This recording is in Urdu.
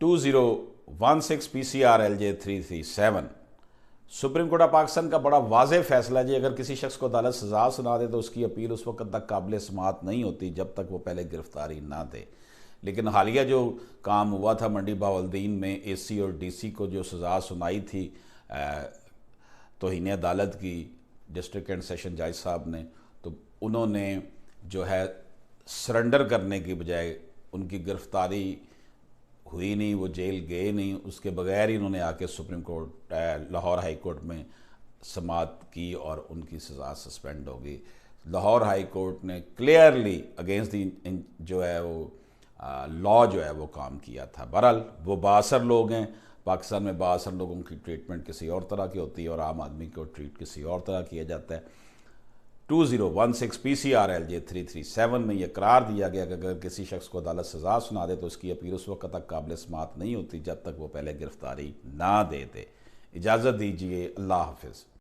2016 PCRLJ 337 supreme court of Pakistan کا بڑا واضح فیصلہ ہے جی، اگر کسی شخص کو عدالت سزا سنا دے تو اس کی اپیل اس وقت تک قابل سماعت نہیں ہوتی جب تک وہ پہلے گرفتاری نہ دے۔ لیکن حالیہ جو کام ہوا تھا منڈی بہاولدین میں، اے سی اور ڈی سی کو جو سزا سنائی تھی توہین عدالت کی ڈسٹرکٹ اینڈ سیشن جج صاحب نے، تو انہوں نے جو ہے سرنڈر کرنے کی بجائے، ان کی گرفتاری ہوئی نہیں، وہ جیل گئے نہیں، اس کے بغیر ہی انہوں نے آ کے supreme court Lahore high court میں سماعت کی اور ان کی سزا سسپینڈ ہو گئی۔ لاہور ہائی کورٹ نے کلیئرلی اگینسٹ دی جو ہے وہ لا جو ہے وہ کام کیا تھا۔ بہرحال وہ بااثر لوگ ہیں، پاکستان میں بااثر لوگوں کی ٹریٹمنٹ کسی اور طرح کی ہوتی ہے اور عام آدمی کو ٹریٹ کسی اور طرح کیا جاتا ہے۔ 2016 PCRLJ 337 میں یہ قرار دیا گیا کہ اگر کسی شخص کو عدالت سزا سنا دے تو اس کی اپیل اس وقت تک قابل سماعت نہیں ہوتی جب تک وہ پہلے گرفتاری نہ دے دے۔ اجازت دیجیے، اللہ حافظ۔